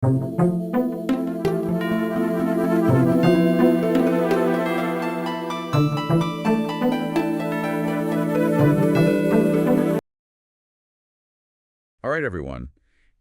All right, everyone,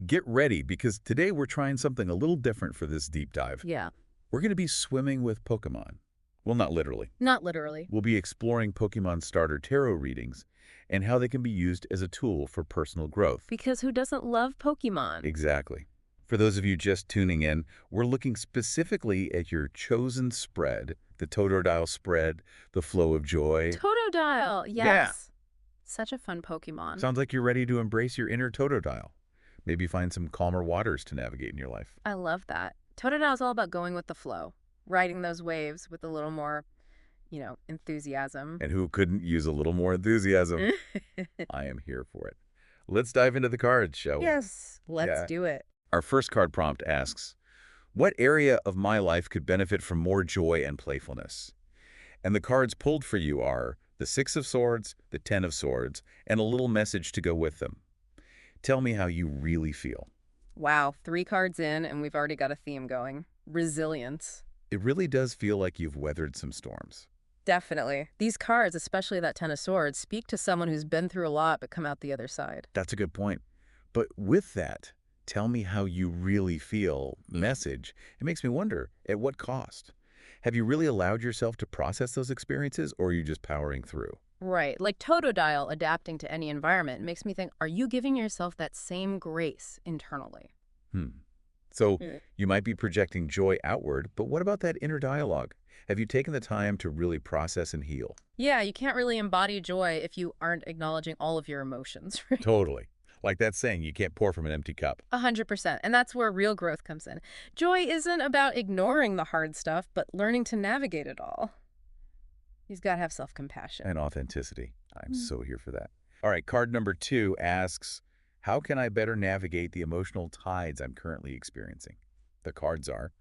get ready because today we're trying something a little different for this deep dive. Yeah, We're going to be swimming with Pokemon. Well, not literally. not literally. We'll be exploring Pokemon starter tarot readings and how they can be used as a tool for personal growth. Because who doesn't love Pokemon? Exactly. For those of you just tuning in, we're looking specifically at your chosen spread, the Totodile spread, the Flow of Joy. Totodile, yes. Yeah. Such a fun Pokemon. Sounds like you're ready to embrace your inner Totodile. Maybe find some calmer waters to navigate in your life. I love that. Totodile is all about going with the flow, riding those waves with a little more, enthusiasm. And who couldn't use a little more enthusiasm? I am here for it. Let's dive into the cards, shall we? Yes, let's Yeah. do it. Our first card prompt asks, what area of my life could benefit from more joy and playfulness? And the cards pulled for you are the Six of Swords, the Ten of Swords, and a little message to go with them. Tell me how you really feel. Wow, 3 cards in and we've already got a theme going. Resilience. It really does feel like you've weathered some storms. Definitely. These cards, especially that Ten of Swords, speak to someone who's been through a lot but come out the other side. That's a good point. But with that, tell me how you really feel message, it makes me wonder, at what cost? Have you really allowed yourself to process those experiences, or are you just powering through? Right, like Totodile adapting to any environment makes me think, are you giving yourself that same grace internally? So you might be projecting joy outward, but what about that inner dialogue? Have you taken the time to really process and heal? Yeah, you can't really embody joy if you aren't acknowledging all of your emotions, right? Totally. Like that saying, you can't pour from an empty cup. 100%. And that's where real growth comes in. Joy isn't about ignoring the hard stuff, but learning to navigate it all. You've got to have self-compassion. And authenticity. I'm so here for that. All right, card number 2 asks, how can I better navigate the emotional tides I'm currently experiencing? The cards are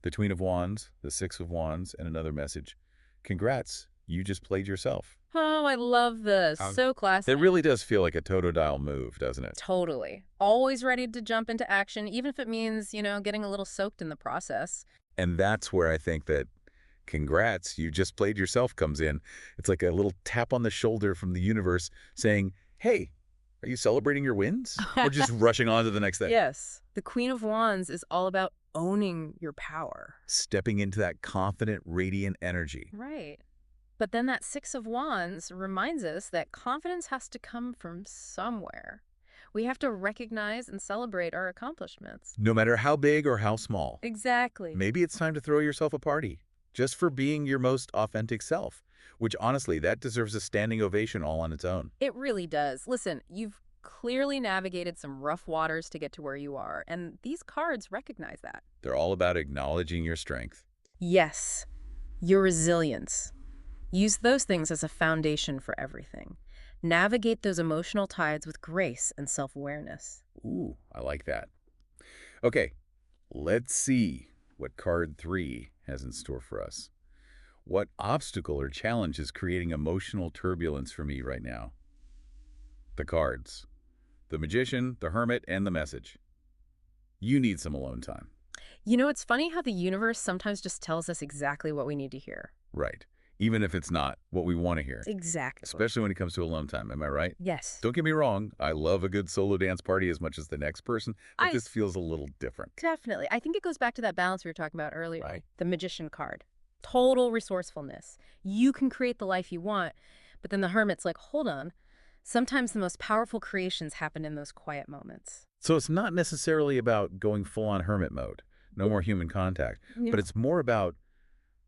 the Queen of Wands, the Six of Wands, and another message. Congrats, you just played yourself. Oh, I love this. So classic. It really does feel like a Totodile move, doesn't it? Totally. Always ready to jump into action, even if it means, getting a little soaked in the process. And that's where I think that congrats, you just played yourself comes in. It's like a little tap on the shoulder from the universe saying, hey, are you celebrating your wins? Or just rushing on to the next thing? Yes. The Queen of Wands is all about owning your power. Stepping into that confident, radiant energy. Right. But then that Six of Wands reminds us that confidence has to come from somewhere. We have to recognize and celebrate our accomplishments. No matter how big or how small. Exactly. Maybe it's time to throw yourself a party, just for being your most authentic self, which honestly, that deserves a standing ovation all on its own. It really does. Listen, you've clearly navigated some rough waters to get to where you are, and these cards recognize that. They're all about acknowledging your strength. Yes, your resilience. Use those things as a foundation for everything. Navigate those emotional tides with grace and self-awareness. Ooh, I like that. Okay, let's see what card 3 has in store for us. What obstacle or challenge is creating emotional turbulence for me right now? The cards. The Magician, the Hermit, and the Message. You need some alone time. It's funny how the universe sometimes just tells us exactly what we need to hear. Right. Even if it's not what we want to hear. Exactly. Especially when it comes to alone time. Am I right? Yes. Don't get me wrong. I love a good solo dance party as much as the next person, but this feels a little different. Definitely. I think it goes back to that balance we were talking about earlier. Right. The Magician card. Total resourcefulness. You can create the life you want, but then the Hermit's like, hold on. Sometimes the most powerful creations happen in those quiet moments. So it's not necessarily about going full-on hermit mode, no more human contact, but it's more about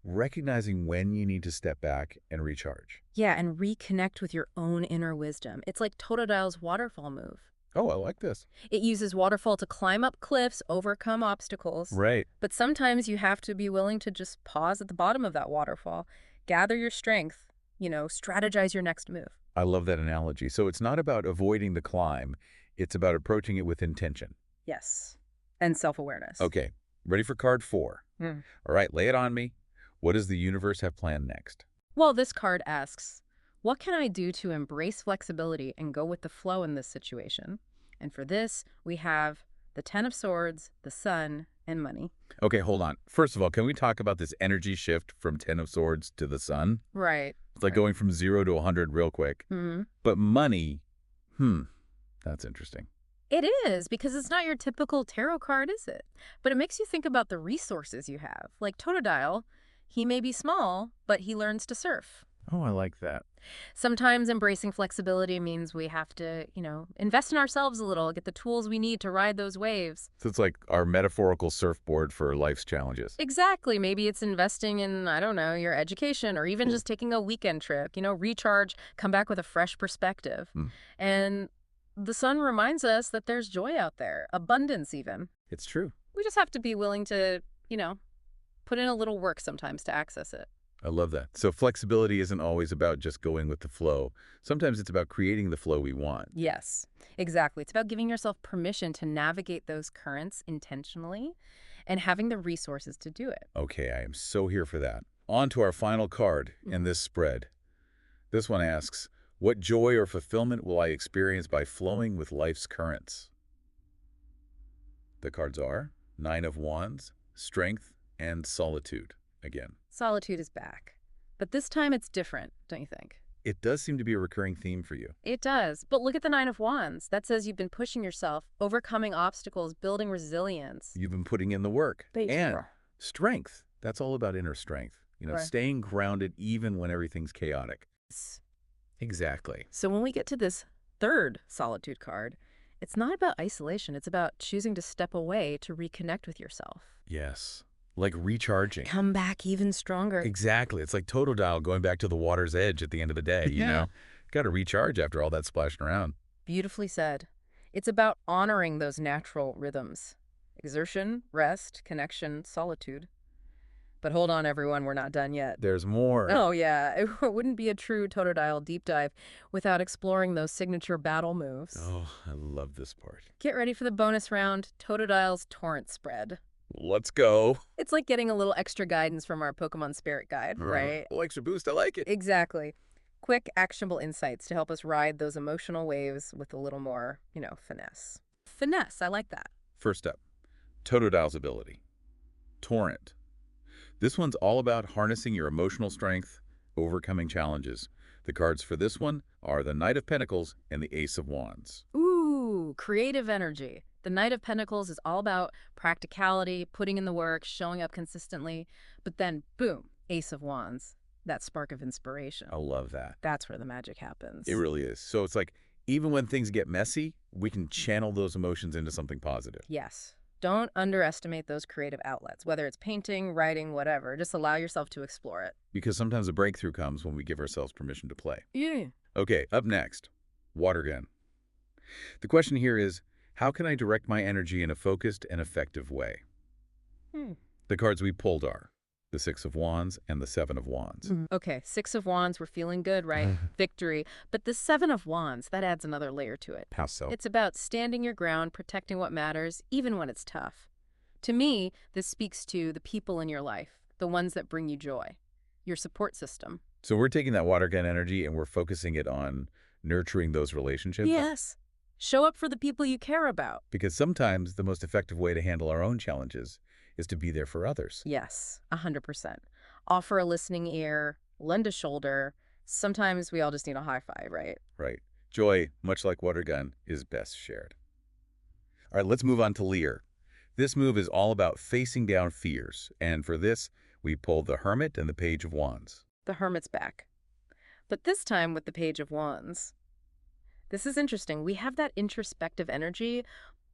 recognizing when you need to step back and recharge. Yeah, and reconnect with your own inner wisdom. It's like Totodile's waterfall move. Oh, I like this. It uses waterfall to climb up cliffs, overcome obstacles. Right. But sometimes you have to be willing to just pause at the bottom of that waterfall, gather your strength, strategize your next move. I love that analogy. So it's not about avoiding the climb. It's about approaching it with intention. Yes. And self-awareness. Okay. Ready for card 4. All right, lay it on me. What does the universe have planned next? Well, this card asks, what can I do to embrace flexibility and go with the flow in this situation? And for this, we have The Ten of Swords, the Sun, and money. Okay, hold on. First of all, can we talk about this energy shift from Ten of Swords to the Sun? Right. It's like Right. going from 0 to 100 real quick. Hmm. But money, that's interesting. It is, because it's not your typical tarot card, is it? But it makes you think about the resources you have. Like Totodile, he may be small, but he learns to surf. Oh, I like that. Sometimes embracing flexibility means we have to, invest in ourselves a little, get the tools we need to ride those waves. So it's like our metaphorical surfboard for life's challenges. Exactly. Maybe it's investing in, I don't know, your education, or even just taking a weekend trip, recharge, come back with a fresh perspective. And the sun reminds us that there's joy out there, abundance even. It's true. We just have to be willing to, put in a little work sometimes to access it. I love that. So flexibility isn't always about just going with the flow. Sometimes it's about creating the flow we want. Yes, exactly. It's about giving yourself permission to navigate those currents intentionally and having the resources to do it. Okay, I am so here for that. On to our final card in this spread. This one asks, what joy or fulfillment will I experience by flowing with life's currents? The cards are Nine of Wands, Strength, and Solitude again. Solitude is back. But this time it's different, don't you think? It does seem to be a recurring theme for you. It does. But look at the Nine of Wands. That says you've been pushing yourself, overcoming obstacles, building resilience. You've been putting in the work. Thank you. And strength. That's all about inner strength. Right. Staying grounded even when everything's chaotic. Exactly. So when we get to this third Solitude card, it's not about isolation. It's about choosing to step away to reconnect with yourself. Yes. Like recharging. Come back even stronger. Exactly. It's like Totodile going back to the water's edge at the end of the day, you know? Got to recharge after all that splashing around. Beautifully said. It's about honoring those natural rhythms. Exertion, rest, connection, solitude. But hold on, everyone, we're not done yet. There's more. Oh, yeah. It wouldn't be a true Totodile deep dive without exploring those signature battle moves. Oh, I love this part. Get ready for the bonus round, Totodile's Torrent Spread. Let's go. It's like getting a little extra guidance from our Pokemon Spirit Guide, right? Oh, extra boost. I like it. Exactly. Quick, actionable insights to help us ride those emotional waves with a little more, finesse. Finesse, I like that. First up, Totodile's ability. Torrent. This one's all about harnessing your emotional strength, overcoming challenges. The cards for this one are the Knight of Pentacles and the Ace of Wands. Ooh, creative energy. The Knight of Pentacles is all about practicality, putting in the work, showing up consistently. But then, boom, Ace of Wands. That spark of inspiration. I love that. That's where the magic happens. It really is. So it's like, even when things get messy, we can channel those emotions into something positive. Yes. Don't underestimate those creative outlets, whether it's painting, writing, whatever. Just allow yourself to explore it. Because sometimes a breakthrough comes when we give ourselves permission to play. Yeah. Okay, up next, Water Gun. The question here is, how can I direct my energy in a focused and effective way? The cards we pulled are the Six of Wands and the Seven of Wands. Okay, Six of Wands, we're feeling good, right? Victory. But the Seven of Wands, that adds another layer to it. How so? It's about standing your ground, protecting what matters, even when it's tough. To me, this speaks to the people in your life, the ones that bring you joy, your support system. So we're taking that water gun energy and we're focusing it on nurturing those relationships? Yes. Show up for the people you care about. Because sometimes the most effective way to handle our own challenges is to be there for others. Yes, 100%. Offer a listening ear, lend a shoulder. Sometimes we all just need a high five, right? Right. Joy, much like water gun, is best shared. All right, let's move on to Lear. This move is all about facing down fears. And for this, we pulled the Hermit and the Page of Wands. The Hermit's back. But this time with the Page of Wands. This is interesting. We have that introspective energy,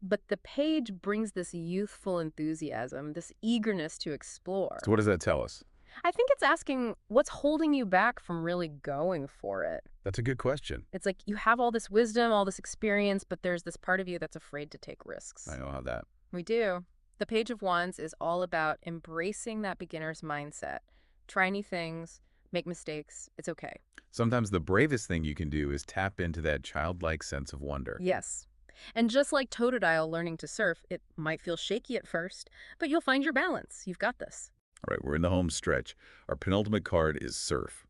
but the page brings this youthful enthusiasm, this eagerness to explore. So what does that tell us? I think it's asking what's holding you back from really going for it. That's a good question. It's like you have all this wisdom, all this experience, but there's this part of you that's afraid to take risks. I know how that. We do. The Page of Wands is all about embracing that beginner's mindset. Try new things, make mistakes. It's okay. Sometimes the bravest thing you can do is tap into that childlike sense of wonder. Yes. And just like Totodile learning to surf, it might feel shaky at first, but you'll find your balance. You've got this. All right, we're in the home stretch. Our penultimate card is Surf.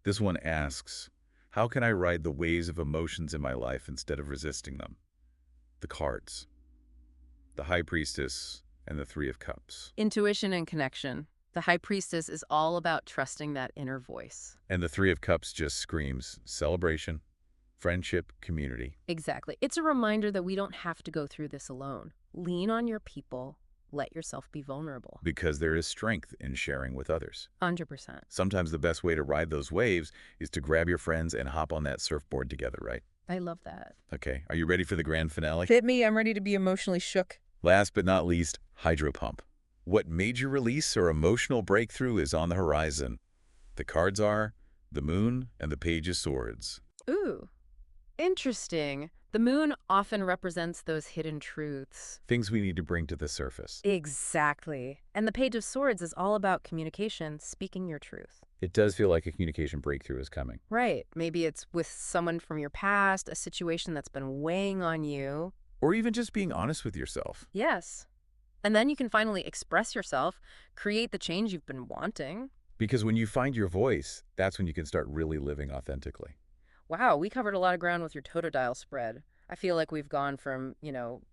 This one asks, how can I ride the waves of emotions in my life instead of resisting them? The cards. the High Priestess, and the Three of Cups. Intuition and connection. The High Priestess is all about trusting that inner voice. And the Three of Cups just screams celebration, friendship, community. Exactly. It's a reminder that we don't have to go through this alone. Lean on your people. Let yourself be vulnerable. Because there is strength in sharing with others. 100%. Sometimes the best way to ride those waves is to grab your friends and hop on that surfboard together, right? I love that. Okay, are you ready for the grand finale? Fit me. I'm ready to be emotionally shook. Last but not least, Hydro Pump. What major release or emotional breakthrough is on the horizon? The cards are the Moon and the Page of Swords. Ooh, interesting. The moon often represents those hidden truths. Things we need to bring to the surface. Exactly. And the Page of Swords is all about communication, speaking your truth. It does feel like a communication breakthrough is coming. Right. Maybe it's with someone from your past, a situation that's been weighing on you. Or even just being honest with yourself. Yes. And then you can finally express yourself, create the change you've been wanting. Because when you find your voice, that's when you can start really living authentically. Wow, we covered a lot of ground with your Totodile spread. I feel like we've gone from,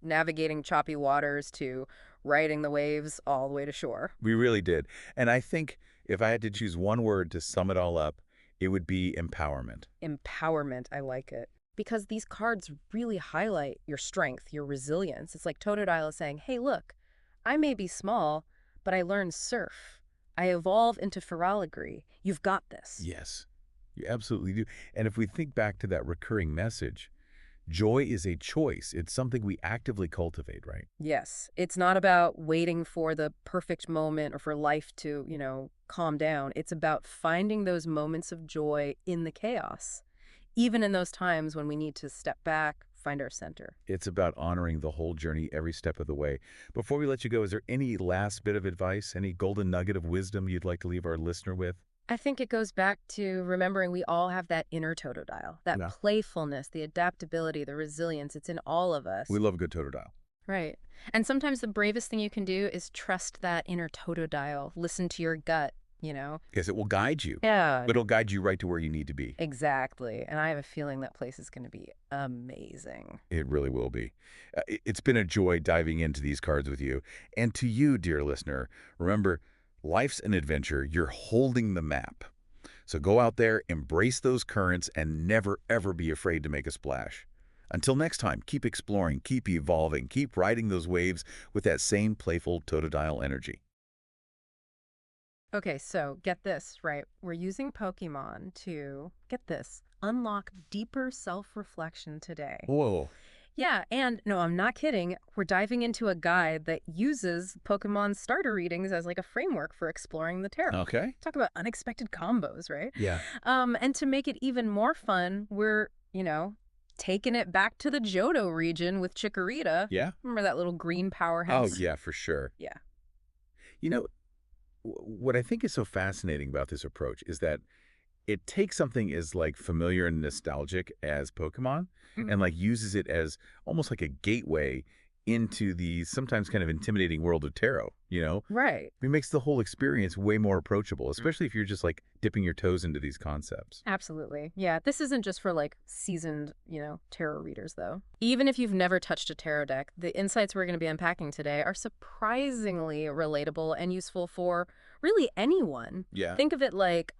navigating choppy waters to riding the waves all the way to shore. We really did. And I think if I had to choose one word to sum it all up, it would be empowerment. Empowerment, I like it. Because these cards really highlight your strength, your resilience. It's like Totodile is saying, hey, look, I may be small, but I learned surf. I evolve into feraligree. You've got this. Yes, you absolutely do. And if we think back to that recurring message, joy is a choice. It's something we actively cultivate, right? Yes. It's not about waiting for the perfect moment or for life to, calm down. It's about finding those moments of joy in the chaos, even in those times when we need to step back, find our center. It's about honoring the whole journey every step of the way. Before we let you go, is there any last bit of advice, any golden nugget of wisdom you'd like to leave our listener with? I think it goes back to remembering we all have that inner Totodile, that Yeah. playfulness, the adaptability, the resilience. It's in all of us. We love a good Totodile. Right. And sometimes the bravest thing you can do is trust that inner Totodile. Listen to your gut. Because it will guide you. Yeah. But it'll guide you right to where you need to be. Exactly. And I have a feeling that place is going to be amazing. It really will be. It's been a joy diving into these cards with you. And to you, dear listener, remember, life's an adventure. You're holding the map. So go out there, embrace those currents, and never, ever be afraid to make a splash. Until next time, keep exploring, keep evolving, keep riding those waves with that same playful Totodile energy. Okay, so get this, right? We're using Pokemon to, get this, unlock deeper self-reflection today. Whoa. Yeah, and no, I'm not kidding. We're diving into a guide that uses Pokemon starter readings as like a framework for exploring the tarot. Okay. Talk about unexpected combos, right? Yeah. And to make it even more fun, we're, taking it back to the Johto region with Chikorita. Yeah? Remember that little green powerhouse? Oh, yeah, for sure. Yeah. You know, what I think is so fascinating about this approach is that it takes something as like familiar and nostalgic as Pokemon and like uses it as almost like a gateway into the sometimes kind of intimidating world of tarot. Right. It makes the whole experience way more approachable, especially if you're just like dipping your toes into these concepts. Absolutely. Yeah, this isn't just for like seasoned, tarot readers though. Even if you've never touched a tarot deck, the insights we're going to be unpacking today are surprisingly relatable and useful for really anyone. Yeah. Think of it like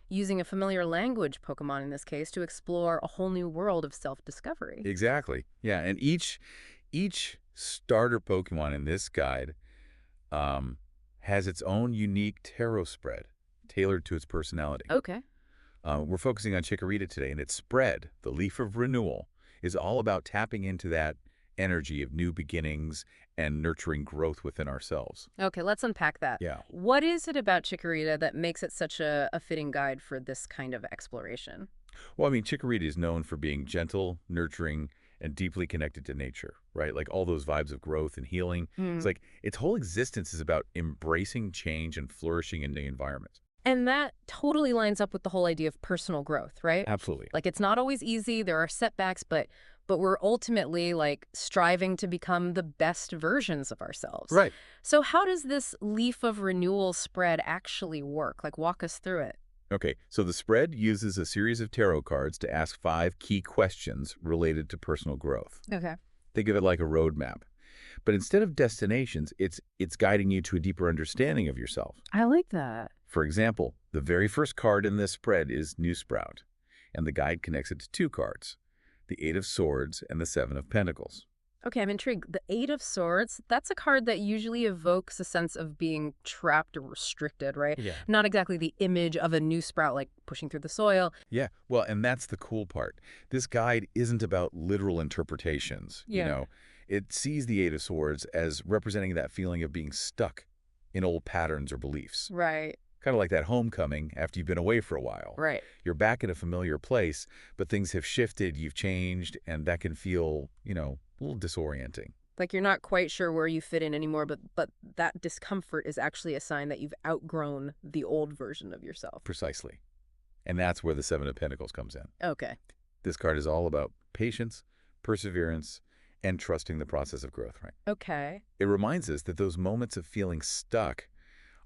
using a familiar language Pokemon in this case to explore a whole new world of self-discovery. Exactly. Yeah, and each starter Pokemon in this guide has its own unique tarot spread tailored to its personality. Okay. We're focusing on Chikorita today, and its spread, the Leaf of Renewal, is all about tapping into that energy of new beginnings and nurturing growth within ourselves. Okay, let's unpack that. Yeah. What is it about Chikorita that makes it such a fitting guide for this kind of exploration? Well, I mean, Chikorita is known for being gentle, nurturing, and deeply connected to nature, right? Like all those vibes of growth and healing. It's like its whole existence is about embracing change and flourishing in the environment. And that totally lines up with the whole idea of personal growth, right? Absolutely. Like it's not always easy, there are setbacks, but we're ultimately like striving to become the best versions of ourselves. Right. So how does this Leaf of Renewal spread actually work? Like walk us through it. Okay, so the spread uses a series of tarot cards to ask 5 key questions related to personal growth. Okay. Think of it like a roadmap. But instead of destinations, it's guiding you to a deeper understanding of yourself. I like that. For example, the very first card in this spread is New Sprout, and the guide connects it to two cards, the Eight of Swords and the Seven of Pentacles. Okay, I'm intrigued. The Eight of Swords, that's a card that usually evokes a sense of being trapped or restricted, right? Yeah. Not exactly the image of a new sprout, like pushing through the soil. Yeah, well, and that's the cool part. This guide isn't about literal interpretations, you Yeah. know. It sees the Eight of Swords as representing that feeling of being stuck in old patterns or beliefs. Right, Kind of like that homecoming after you've been away for a while. right. You're back in a familiar place, but things have shifted, you've changed, and that can feel, a little disorienting. Like you're not quite sure where you fit in anymore, but that discomfort is actually a sign that you've outgrown the old version of yourself. Precisely. And that's where the Seven of Pentacles comes in. Okay. This card is all about patience, perseverance, and trusting the process of growth, right? Okay. It reminds us that those moments of feeling stuck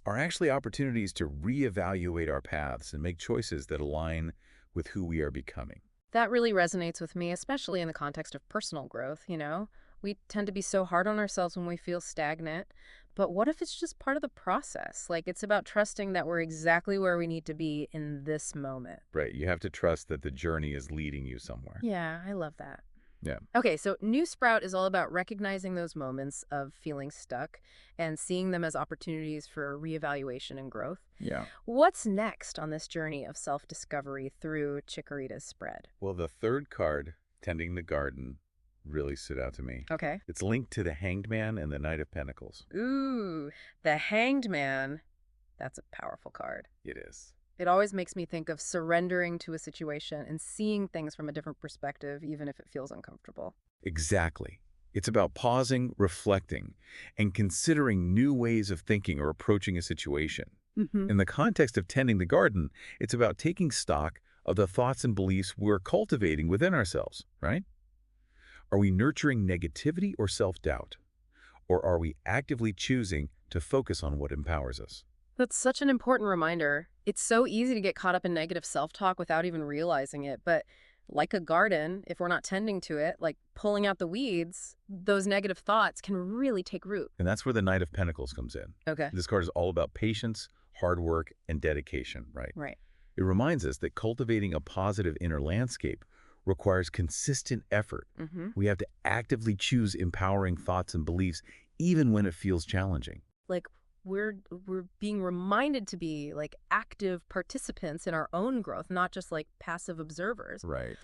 are actually opportunities to reevaluate our paths and make choices that align with who we are becoming. That really resonates with me, especially in the context of personal growth, you know? We tend to be so hard on ourselves when we feel stagnant. But what if it's just part of the process? Like it's about trusting that we're exactly where we need to be in this moment. Right. You have to trust that the journey is leading you somewhere. Yeah, I love that. Yeah. Okay, so New Sprout is all about recognizing those moments of feeling stuck and seeing them as opportunities for reevaluation and growth. Yeah. What's next on this journey of self-discovery through Chikorita's spread? Well, the third card, Tending the Garden, really stood out to me. Okay. It's linked to the Hanged Man and the Knight of Pentacles. Ooh, the Hanged Man. That's a powerful card. It is. It always makes me think of surrendering to a situation and seeing things from a different perspective, even if it feels uncomfortable. Exactly. It's about pausing, reflecting, and considering new ways of thinking or approaching a situation. Mm-hmm. In the context of tending the garden, it's about taking stock of the thoughts and beliefs we're cultivating within ourselves, right? Are we nurturing negativity or self-doubt? Or are we actively choosing to focus on what empowers us? That's such an important reminder. It's so easy to get caught up in negative self-talk without even realizing it. But like a garden, if we're not tending to it, like pulling out the weeds, those negative thoughts can really take root. And that's where the Knight of Pentacles comes in. Okay. This card is all about patience, hard work, and dedication, right? Right. It reminds us that cultivating a positive inner landscape requires consistent effort. Mm-hmm. We have to actively choose empowering thoughts and beliefs, even when it feels challenging. Like we're being reminded to be like active participants in our own growth, not just like passive observers. Right.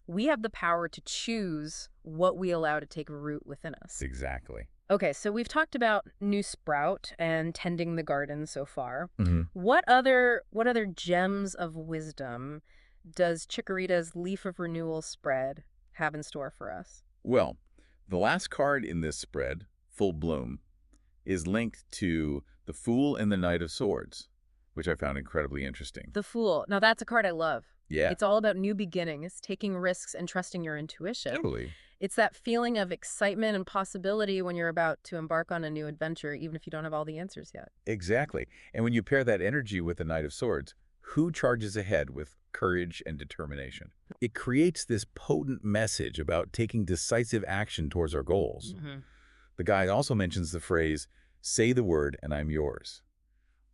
We have the power to choose what we allow to take root within us. Exactly. Okay, so we've talked about New Sprout and tending the garden so far. Mm-hmm. What other gems of wisdom does Chikorita's Leaf of Renewal spread have in store for us? Well, the last card in this spread, Full Bloom, is linked to the Fool and the Knight of Swords, which I found incredibly interesting. The Fool. Now that's a card I love. Yeah. It's all about new beginnings, taking risks, and trusting your intuition. Totally. It's that feeling of excitement and possibility when you're about to embark on a new adventure, even if you don't have all the answers yet. Exactly. And when you pair that energy with the Knight of Swords, who charges ahead with courage and determination? It creates this potent message about taking decisive action towards our goals. Mm-hmm. The guide also mentions the phrase, "Say the word and I'm yours,"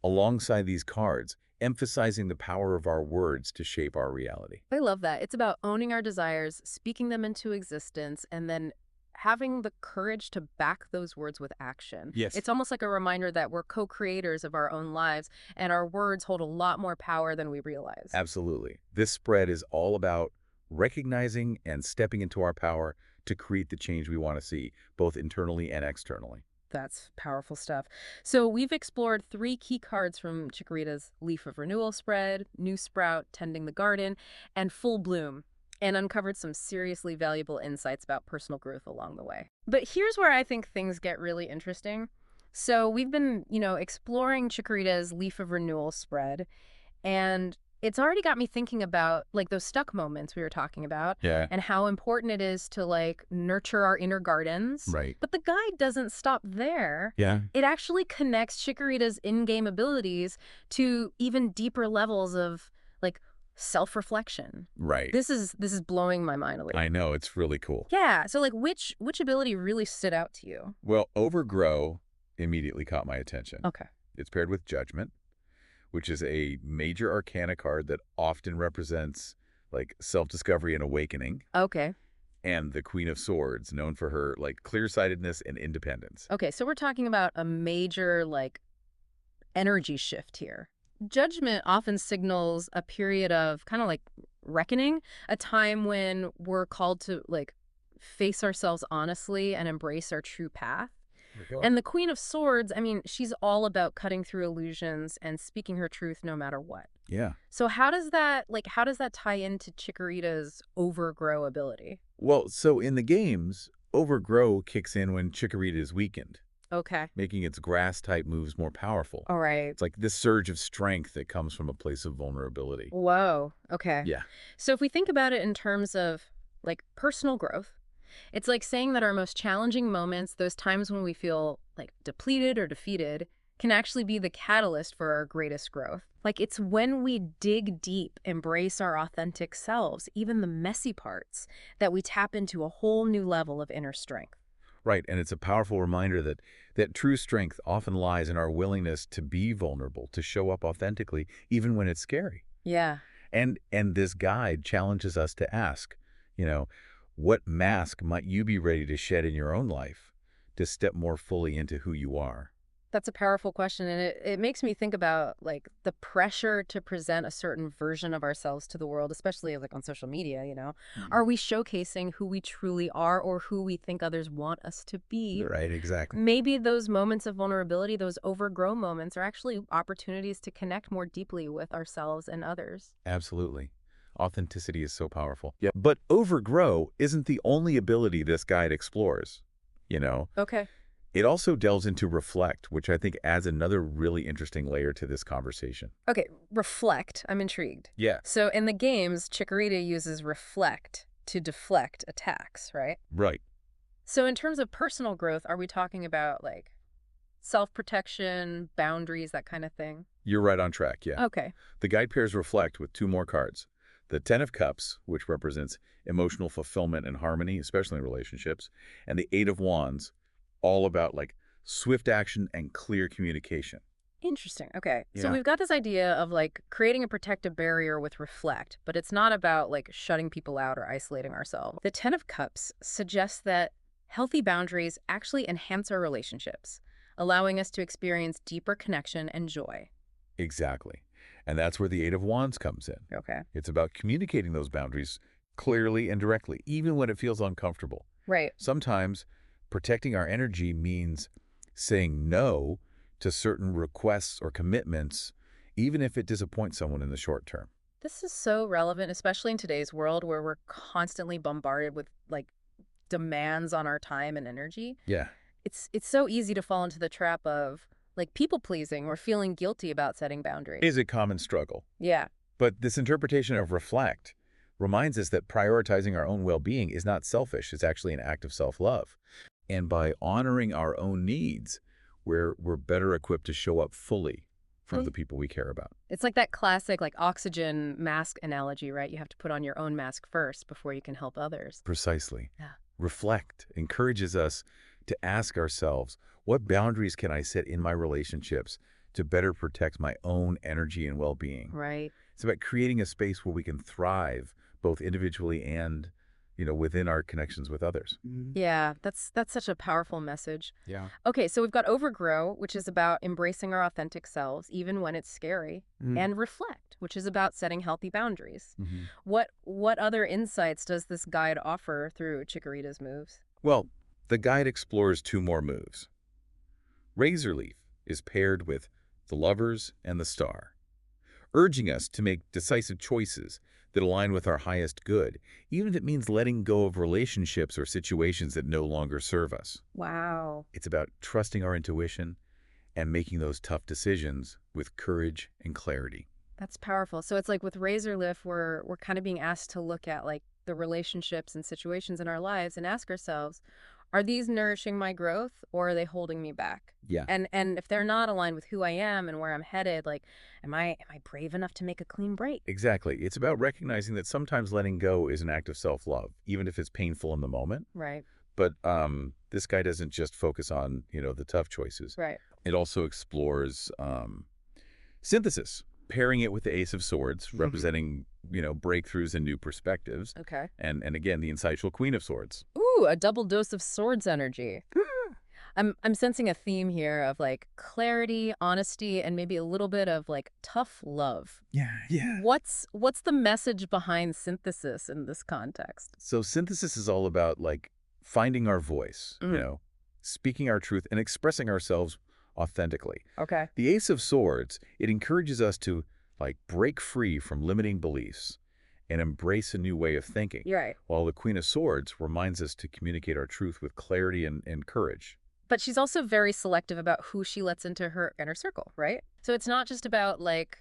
alongside these cards, emphasizing the power of our words to shape our reality. I love that. It's about owning our desires, speaking them into existence, and then having the courage to back those words with action. Yes. It's almost like a reminder that we're co-creators of our own lives, and our words hold a lot more power than we realize. Absolutely. This spread is all about recognizing and stepping into our power to create the change we want to see, both internally and externally. That's powerful stuff. So we've explored 3 key cards from Chikorita's Leaf of Renewal spread, New Sprout, Tending the Garden, and Full Bloom, and uncovered some seriously valuable insights about personal growth along the way. But here's where I think things get really interesting. So we've been, exploring Chikorita's Leaf of Renewal spread, and it's already got me thinking about like those stuck moments we were talking about. Yeah. And how important it is to like nurture our inner gardens. Right. But the guide doesn't stop there. Yeah. It actually connects Chikorita's in-game abilities to even deeper levels of like self-reflection. Right. This is blowing my mind a little. I know, it's really cool. Yeah, so like which ability really stood out to you? Well, Overgrow immediately caught my attention. Okay. It's paired with Judgment, which is a major arcana card that often represents like self-discovery and awakening, Okay. and the Queen of Swords, known for her like clear-sightedness and independence. Okay, so we're talking about a major like energy shift here. Judgment often signals a period of kind of like reckoning, a time when we're called to like face ourselves honestly and embrace our true path. Okay. And the Queen of Swords, I mean, she's all about cutting through illusions and speaking her truth no matter what. Yeah. So how does that tie into Chikorita's overgrow ability? Well, so in the games, Overgrow kicks in when Chikorita is weakened, Okay. making its grass-type moves more powerful. All right. It's like this surge of strength that comes from a place of vulnerability. Whoa. Okay. Yeah. So if we think about it in terms of like personal growth, it's like saying that our most challenging moments, those times when we feel like depleted or defeated, can actually be the catalyst for our greatest growth. Like it's when we dig deep, embrace our authentic selves, even the messy parts, that we tap into a whole new level of inner strength. Right, and it's a powerful reminder that true strength often lies in our willingness to be vulnerable, to show up authentically, even when it's scary. Yeah. And this guide challenges us to ask, you know, what mask might you be ready to shed in your own life to step more fully into who you are? That's a powerful question, and it makes me think about like the pressure to present a certain version of ourselves to the world, especially like on social media, you know. Mhm. Are we showcasing who we truly are or who we think others want us to be? Right, exactly. Maybe those moments of vulnerability, those overgrow moments, are actually opportunities to connect more deeply with ourselves and others. Absolutely. Authenticity is so powerful. Yeah. But overgrow isn't the only ability this guide explores, you know. Okay. It also delves into reflect, which I think adds another really interesting layer to this conversation. Okay, reflect. I'm intrigued. Yeah. So in the games, Chikorita uses reflect to deflect attacks, right? Right. So in terms of personal growth, are we talking about like self-protection, boundaries, that kind of thing? You're right on track, yeah. Okay. The guide pairs reflect with two more cards. The Ten of Cups, which represents emotional fulfillment and harmony, especially in relationships, and the Eight of Wands, all about like swift action and clear communication. Interesting. Okay. So Yeah. we've got this idea of like creating a protective barrier with reflect, but it's not about like shutting people out or isolating ourselves. The Ten of Cups suggests that healthy boundaries actually enhance our relationships, allowing us to experience deeper connection and joy. Exactly. And that's where the Eight of Wands comes in. Okay. It's about communicating those boundaries clearly and directly, even when it feels uncomfortable. Right. Sometimes protecting our energy means saying no to certain requests or commitments, even if it disappoints someone in the short term. This is so relevant, especially in today's world where we're constantly bombarded with like demands on our time and energy. Yeah. It's so easy to fall into the trap of like people pleasing or feeling guilty about setting boundaries. Is a common struggle. Yeah. But this interpretation of reflect reminds us that prioritizing our own well-being is not selfish. It's actually an act of self-love. And by honoring our own needs, we're better equipped to show up fully for the people we care about. It's like that classic like oxygen mask analogy, right? You have to put on your own mask first before you can help others. Precisely. Yeah. Reflect encourages us to ask ourselves, what boundaries can I set in my relationships to better protect my own energy and well-being? Right. It's about creating a space where we can thrive both individually and, within our connections with others. Yeah, that's such a powerful message. Yeah. Okay, so we've got overgrow, which is about embracing our authentic selves even when it's scary, and reflect, which is about setting healthy boundaries. Mm-hmm. What other insights does this guide offer through Chikorita's moves? Well, the guide explores two more moves. Razor Leaf is paired with the Lovers and the Star, urging us to make decisive choices that align with our highest good, even if it means letting go of relationships or situations that no longer serve us. Wow. It's about trusting our intuition and making those tough decisions with courage and clarity. That's powerful. So it's like with Razor Lift, we're kind of being asked to look at like the relationships and situations in our lives and ask ourselves, Are these nourishing my growth, or are they holding me back? Yeah. And if they're not aligned with who I am and where I'm headed, like, am I brave enough to make a clean break? Exactly. It's about recognizing that sometimes letting go is an act of self-love, even if it's painful in the moment. Right. But this guy doesn't just focus on, the tough choices. Right. It also explores synthesis, pairing it with the Ace of Swords, representing, breakthroughs and new perspectives. Okay. And again, the insightful Queen of Swords. Ooh, a double dose of swords energy. I'm sensing a theme here of like clarity, honesty, and maybe a little bit of like tough love. Yeah. What's the message behind synthesis in this context? So synthesis is all about like finding our voice, speaking our truth and expressing ourselves authentically. Okay. The Ace of Swords, it encourages us to like break free from limiting beliefs and embrace a new way of thinking. You're right. While the Queen of Swords reminds us to communicate our truth with clarity and courage. But she's also very selective about who she lets into her inner circle, right? So it's not just about like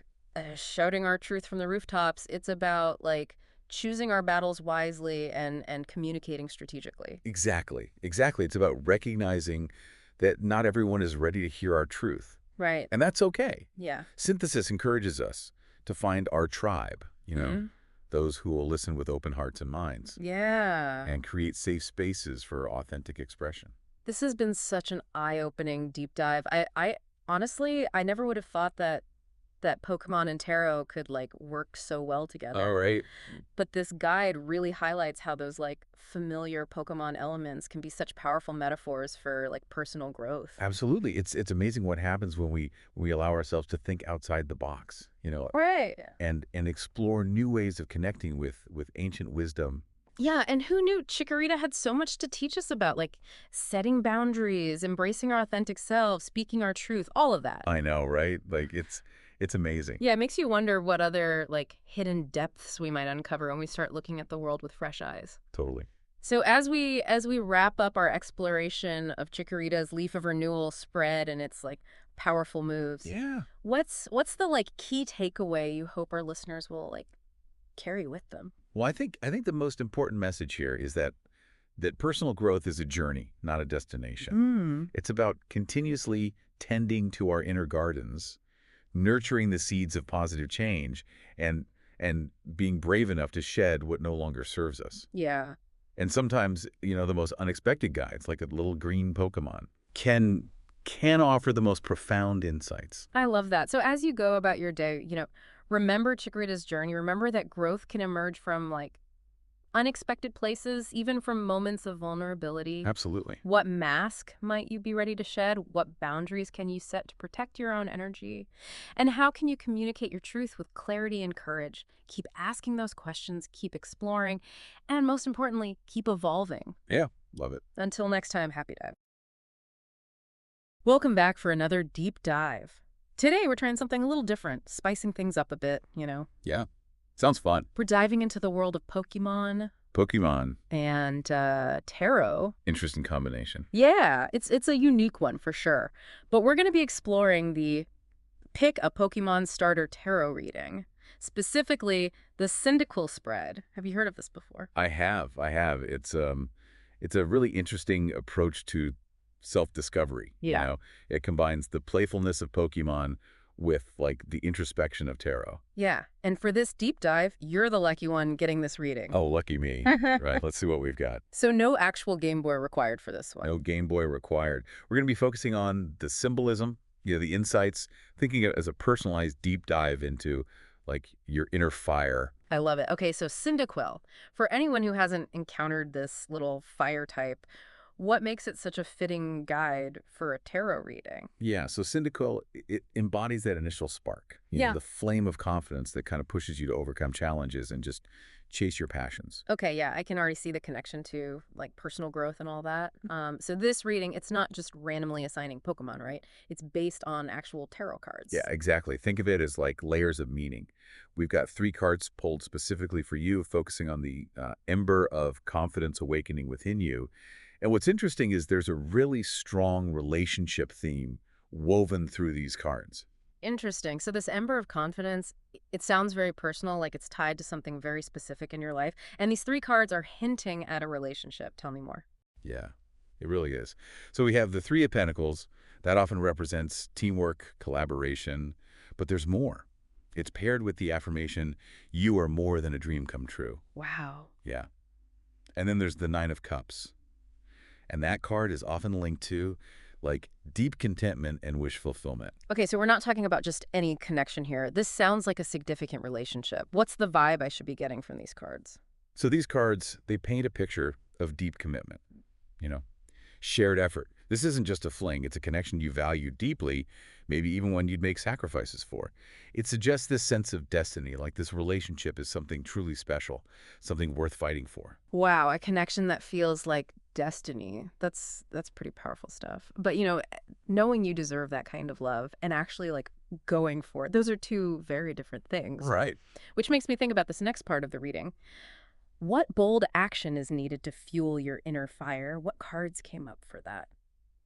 shouting our truth from the rooftops. It's about like choosing our battles wisely and communicating strategically. Exactly. It's about recognizing that not everyone is ready to hear our truth. Right. And that's okay. Yeah. Synthesis encourages us to find our tribe, those who will listen with open hearts and minds Yeah. and create safe spaces for authentic expression. This has been such an eye-opening deep dive. I honestly, I never would have thought that Pokemon and tarot could like work so well together. All right. But this guide really highlights how those like familiar Pokemon elements can be such powerful metaphors for like personal growth. Absolutely. It's amazing what happens when we allow ourselves to think outside the box, Right. and explore new ways of connecting with ancient wisdom. Yeah, and who knew Chikorita had so much to teach us about, like setting boundaries, embracing our authentic selves, speaking our truth, all of that. I know, right? Like it's amazing. Yeah, it makes you wonder what other like hidden depths we might uncover when we start looking at the world with fresh eyes. Totally. So as we wrap up our exploration of Chikorita's Leaf of Renewal spread and its like powerful moves, Yeah. what's the like key takeaway you hope our listeners will like carry with them? Well, I think the most important message here is that personal growth is a journey, not a destination. It's about continuously tending to our inner gardens, nurturing the seeds of positive change, and being brave enough to shed what no longer serves us. Yeah. And sometimes, the most unexpected guides, like a little green Pokemon, can offer the most profound insights. I love that. So as you go about your day, remember Chikorita's journey. Remember that growth can emerge from like unexpected places, even from moments of vulnerability. Absolutely. What mask might you be ready to shed? What boundaries can you set to protect your own energy? And how can you communicate your truth with clarity and courage? Keep asking those questions, keep exploring, and most importantly, keep evolving. Yeah, love it. Until next time, happy dive. Welcome back for another deep dive. Today, we're trying something a little different, spicing things up a bit, Yeah, sounds fun. We're diving into the world of Pokemon and tarot. Interesting combination. Yeah, it's a unique one for sure. But we're going to be exploring the Pick a Pokemon Starter Tarot reading, specifically the Cyndaquil spread. Have you heard of this before? I have. It's a really interesting approach to self-discovery. Yeah. It combines the playfulness of Pokemon with like the introspection of tarot. Yeah, and for this deep dive, you're the lucky one getting this reading. Oh, lucky me. Right, let's see what we've got. So no actual Game Boy required for this one. No Game Boy required. We're going to be focusing on the symbolism, the insights, thinking of it as a personalized deep dive into like your inner fire. I love it. Okay, so Cyndaquil. For anyone who hasn't encountered this little fire type, what makes it such a fitting guide for a tarot reading? Yeah, so Cyndaquil, it embodies that initial spark. The flame of confidence that kind of pushes you to overcome challenges and just chase your passions. Okay, yeah, I can already see the connection to like personal growth and all that. So this reading, it's not just randomly assigning Pokemon, right? It's based on actual tarot cards. Yeah, exactly. Think of it as like layers of meaning. We've got 3 cards pulled specifically for you, focusing on the ember of confidence awakening within you. And what's interesting is there's a really strong relationship theme woven through these cards. Interesting. So this Ember of Confidence, it sounds very personal, like it's tied to something very specific in your life. And these 3 cards are hinting at a relationship. Tell me more. Yeah. It really is. So we have the Three of Pentacles. That often represents teamwork, collaboration, but there's more. It's paired with the affirmation, you are more than a dream come true. Wow. Yeah. And then there's the Nine of Cups. And that card is often linked to, like, deep contentment and wish fulfillment. Okay, so we're not talking about just any connection here. This sounds like a significant relationship. What's the vibe I should be getting from these cards? So these cards, they paint a picture of deep commitment, you know, shared effort. This isn't just a fling. It's a connection you value deeply, maybe even one you'd make sacrifices for. It suggests this sense of destiny, like this relationship is something truly special, something worth fighting for. Wow, a connection that feels like destiny. That's pretty powerful stuff. But, knowing you deserve that kind of love and actually like going for it, those are two very different things. Right. Which makes me think about this next part of the reading. What bold action is needed to fuel your inner fire? What cards came up for that?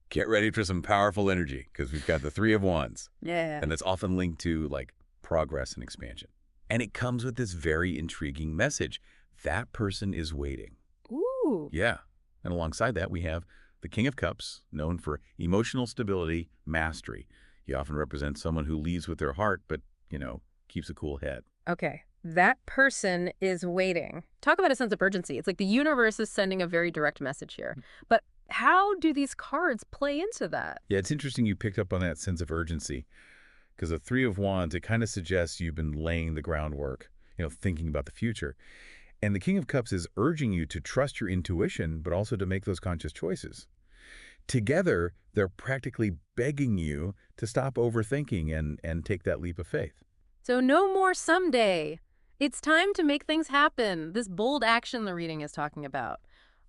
Get ready for some powerful energy, because we've got the Three of Wands. Yeah. And that's often linked to, like, progress and expansion. And it comes with this very intriguing message. That person is waiting. Ooh. Yeah. And alongside that, we have the King of Cups, known for emotional stability, mastery. He often represents someone who leads with their heart, but, keeps a cool head. Okay. That person is waiting. Talk about a sense of urgency. It's like the universe is sending a very direct message here. But how do these cards play into that? Yeah, it's interesting you picked up on that sense of urgency, because the Three of Wands, it kind of suggests you've been laying the groundwork, thinking about the future. And the King of Cups is urging you to trust your intuition, but also to make those conscious choices. Together, they're practically begging you to stop overthinking and take that leap of faith. So no more someday. It's time to make things happen. This bold action the reading is talking about.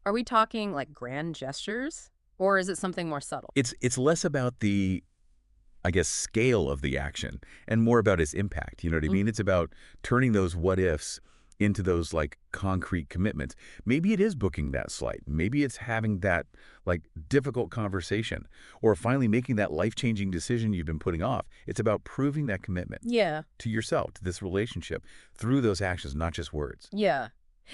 Are we talking like grand gestures? Or is it something more subtle? It's less about the, I guess, scale of the action and more about its impact. You know what I mean? It's about turning those what ifs into those, like, concrete commitments. Maybe it is booking that flight. Maybe it's having that, like, difficult conversation, or finally making that life-changing decision you've been putting off. It's about proving that commitment to yourself, to this relationship, through those actions, not just words. Yeah.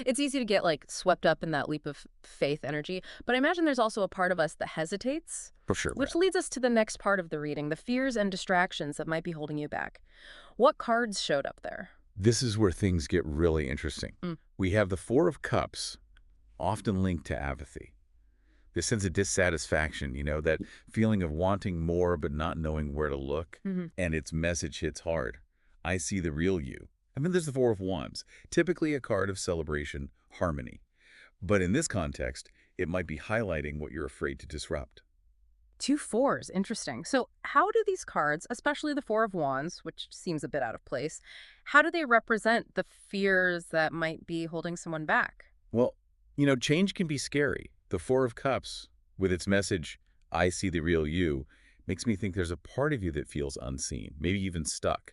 It's easy to get like swept up in that leap of faith energy, but I imagine there's also a part of us that hesitates, For sure. which leads us to the next part of the reading, the fears and distractions that might be holding you back. What cards showed up there? This is where things get really interesting. We have the Four of Cups, often linked to apathy. This sense of dissatisfaction, that feeling of wanting more but not knowing where to look. And its message hits hard. I see the real you. And then there's the Four of Wands, typically a card of celebration, harmony. But in this context, it might be highlighting what you're afraid to disrupt. 2 fours, interesting. So how do these cards, especially the Four of Wands, which seems a bit out of place, how do they represent the fears that might be holding someone back? Well, change can be scary. The Four of Cups, with its message, I see the real you, makes me think there's a part of you that feels unseen, maybe even stuck.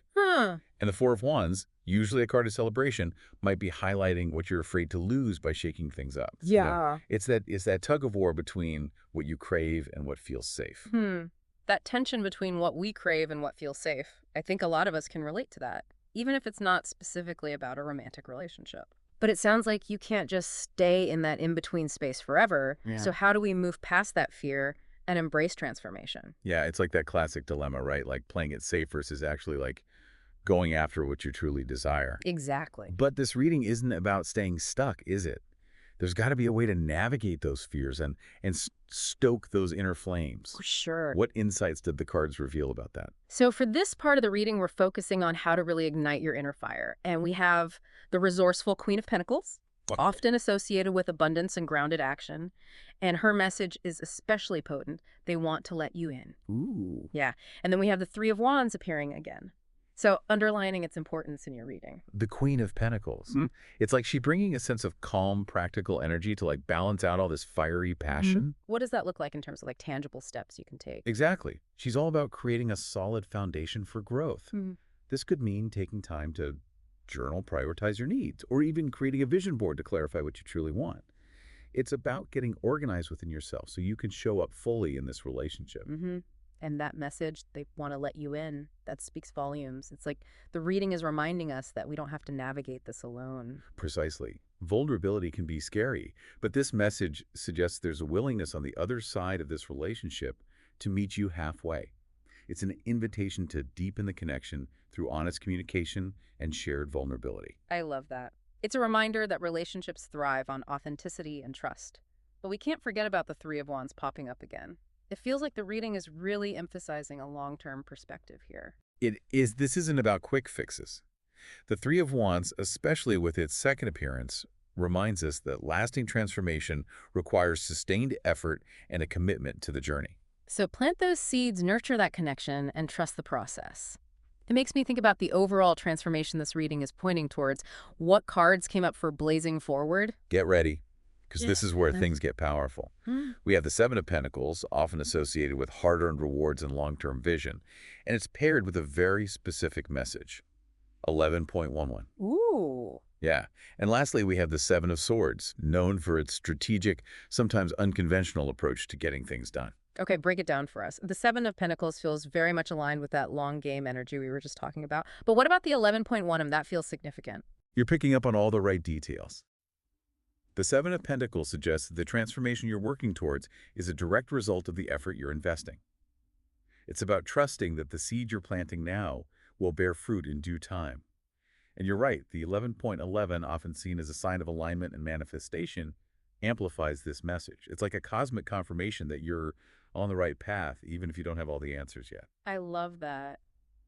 And the Four of Wands, usually a card of celebration, might be highlighting what you're afraid to lose by shaking things up. It's that tug of war between what you crave and what feels safe. That tension between what we crave and what feels safe. I think a lot of us can relate to that, even if it's not specifically about a romantic relationship. But it sounds like you can't just stay in that in-between space forever. Yeah. So how do we move past that fear and embrace transformation? Yeah, it's like that classic dilemma, right? Like playing it safe versus actually, like, going after what you truly desire. Exactly. But this reading isn't about staying stuck, is it? There's got to be a way to navigate those fears and stoke those inner flames. Sure. What insights did the cards reveal about that? So for this part of the reading, we're focusing on how to really ignite your inner fire. And we have the resourceful Queen of Pentacles, often associated with abundance and grounded action. And her message is especially potent. They want to let you in. Ooh. Yeah. And then we have the Three of Wands appearing again. So underlining its importance in your reading. The Queen of Pentacles. It's like she's bringing a sense of calm, practical energy to, like, balance out all this fiery passion. What does that look like in terms of like tangible steps you can take? Exactly. She's all about creating a solid foundation for growth. This could mean taking time to journal, prioritize your needs, or even creating a vision board to clarify what you truly want. It's about getting organized within yourself so you can show up fully in this relationship. And that message, they want to let you in, that speaks volumes. It's like the reading is reminding us that we don't have to navigate this alone. Precisely. Vulnerability can be scary, but this message suggests there's a willingness on the other side of this relationship to meet you halfway. It's an invitation to deepen the connection through honest communication and shared vulnerability. I love that. It's a reminder that relationships thrive on authenticity and trust. But we can't forget about the Three of Wands popping up again. It feels like the reading is really emphasizing a long-term perspective here. This isn't about quick fixes. The Three of Wands, especially with its second appearance, reminds us that lasting transformation requires sustained effort and a commitment to the journey. So plant those seeds, nurture that connection, and trust the process. It makes me think about the overall transformation this reading is pointing towards. What cards came up for blazing forward? Get ready, because Yeah. this is where things get powerful. Hmm. We have the Seven of Pentacles, often associated with hard-earned rewards and long-term vision, and it's paired with a very specific message, 11.11. Ooh. Yeah. And lastly, we have the Seven of Swords, known for its strategic, sometimes unconventional approach to getting things done. Okay, break it down for us. The Seven of Pentacles feels very much aligned with that long game energy we were just talking about. But what about the 11.1? That feels significant. You're picking up on all the right details. The Seven of Pentacles suggests that the transformation you're working towards is a direct result of the effort you're investing. It's about trusting that the seed you're planting now will bear fruit in due time. And you're right, the 11.11, often seen as a sign of alignment and manifestation, amplifies this message. It's like a cosmic confirmation that you're on the right path, even if you don't have all the answers yet. I love that.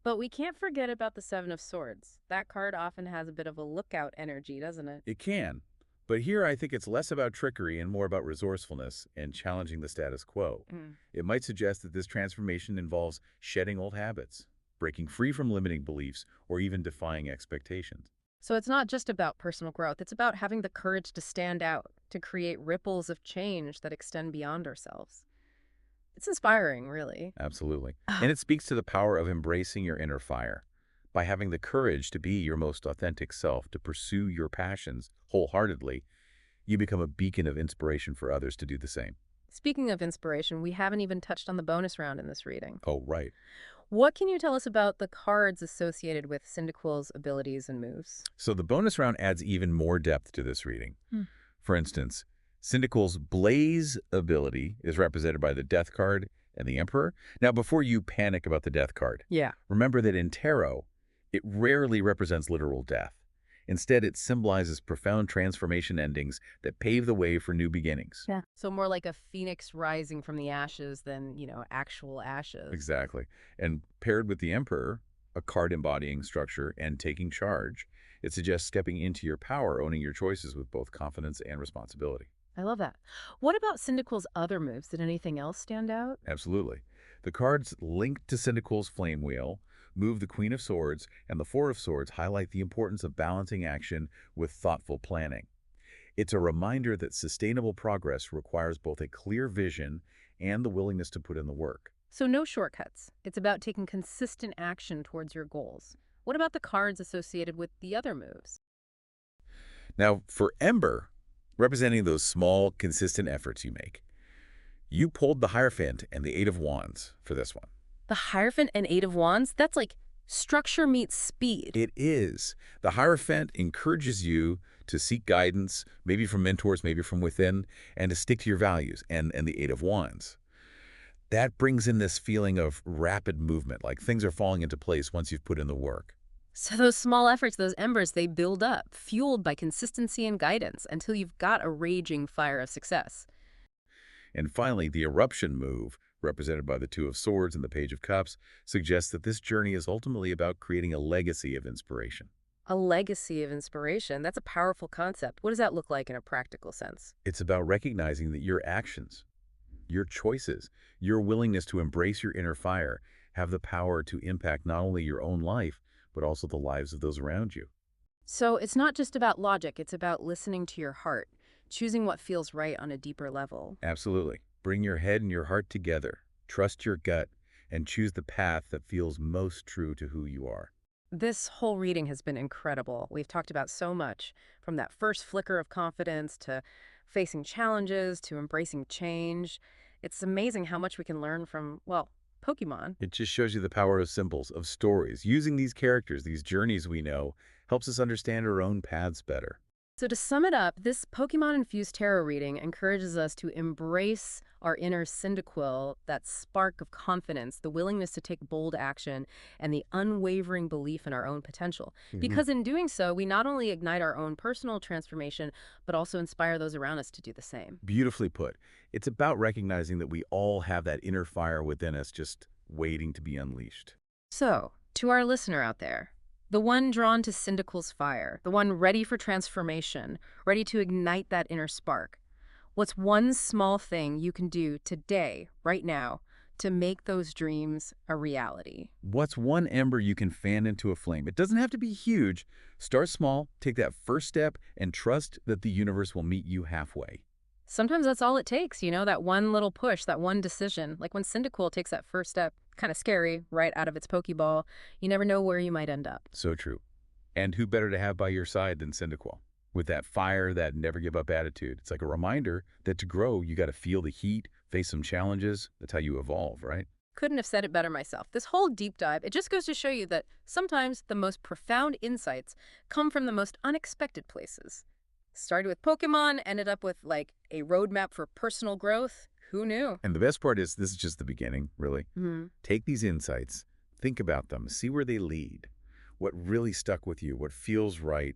But we can't forget about the Seven of Swords. That card often has a bit of a lookout energy, doesn't it? It can, but here I think it's less about trickery and more about resourcefulness and challenging the status quo. Mm. It might suggest that this transformation involves shedding old habits, breaking free from limiting beliefs, or even defying expectations. So it's not just about personal growth. It's about having the courage to stand out, to create ripples of change that extend beyond ourselves. It's inspiring, really. Absolutely. And it speaks to the power of embracing your inner fire. By having the courage to be your most authentic self, to pursue your passions wholeheartedly, you become a beacon of inspiration for others to do the same. Speaking of inspiration, we haven't even touched on the bonus round in this reading. Oh, right. What can you tell us about the cards associated with Cyndaquil's abilities and moves? So the bonus round adds even more depth to this reading. Hmm. For instance, Cyndaquil's Blaze ability is represented by the Death card and the Emperor. Now, before you panic about the Death card, Yeah. remember that in tarot, it rarely represents literal death. Instead, it symbolizes profound transformation endings that pave the way for new beginnings. Yeah. So more like a phoenix rising from the ashes than, actual ashes. Exactly. And paired with the Emperor, a card embodying structure and taking charge, it suggests stepping into your power, owning your choices with both confidence and responsibility. I love that. What about Cyndaquil's other moves? Did anything else stand out? Absolutely. The cards linked to Cyndaquil's Flame Wheel, Move the Queen of Swords, and the Four of Swords highlight the importance of balancing action with thoughtful planning. It's a reminder that sustainable progress requires both a clear vision and the willingness to put in the work. So no shortcuts. It's about taking consistent action towards your goals. What about the cards associated with the other moves? Now, for Ember, representing those small, consistent efforts you make, you pulled the Hierophant and the Eight of Wands for this one. The Hierophant and Eight of Wands? That's like structure meets speed. It is. The Hierophant encourages you to seek guidance, maybe from mentors, maybe from within, and to stick to your values, and the Eight of Wands. That brings in this feeling of rapid movement, like things are falling into place once you've put in the work. So those small efforts, those embers, they build up, fueled by consistency and guidance, until you've got a raging fire of success. And finally, the Eruption move, represented by the Two of Swords and the Page of Cups, suggests that this journey is ultimately about creating a legacy of inspiration. A legacy of inspiration. That's a powerful concept. What does that look like in a practical sense? It's about recognizing that your actions, your choices, your willingness to embrace your inner fire have the power to impact not only your own life, but also the lives of those around you. So it's not just about logic, it's about listening to your heart, choosing what feels right on a deeper level. Absolutely. Bring your head and your heart together, trust your gut, and choose the path that feels most true to who you are. This whole reading has been incredible. We've talked about so much, from that first flicker of confidence to facing challenges to embracing change. It's amazing how much we can learn from, well, Pokemon. It just shows you the power of symbols, of stories. Using these characters, these journeys we know, helps us understand our own paths better. So to sum it up, this Pokemon-infused tarot reading encourages us to embrace our inner Cyndaquil, that spark of confidence, the willingness to take bold action, and the unwavering belief in our own potential. Mhm. Because in doing so, we not only ignite our own personal transformation, but also inspire those around us to do the same. Beautifully put. It's about recognizing that we all have that inner fire within us just waiting to be unleashed. So, to our listener out there, the one drawn to Cyndaquil's fire, the one ready for transformation, ready to ignite that inner spark, what's one small thing you can do today, right now, to make those dreams a reality? What's one ember you can fan into a flame? It doesn't have to be huge. Start small, take that first step, and trust that the universe will meet you halfway. Sometimes that's all it takes, that one little push, that one decision. Like when Cyndaquil takes that first step, kind of scary, right out of its Pokeball, you never know where you might end up. So true. And who better to have by your side than Cyndaquil? With that fire, that never-give-up attitude. It's like a reminder that to grow, you got to feel the heat, face some challenges. That's how you evolve, right? Couldn't have said it better myself. This whole deep dive, it just goes to show you that sometimes the most profound insights come from the most unexpected places. Started with Pokemon, ended up with like a roadmap for personal growth. Who knew? And the best part is this is just the beginning, really. Hmm. Take these insights, think about them, see where they lead. What really stuck with you, what feels right,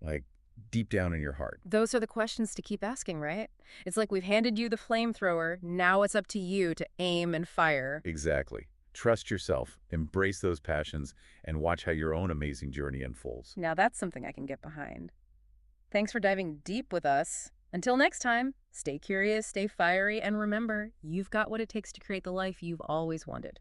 like deep down in your heart. Those are the questions to keep asking, right? It's like we've handed you the flamethrower. Now it's up to you to aim and fire. Exactly. Trust yourself, embrace those passions, and watch how your own amazing journey unfolds. Now that's something I can get behind. Thanks for diving deep with us. Until next time, stay curious, stay fiery, and remember, you've got what it takes to create the life you've always wanted.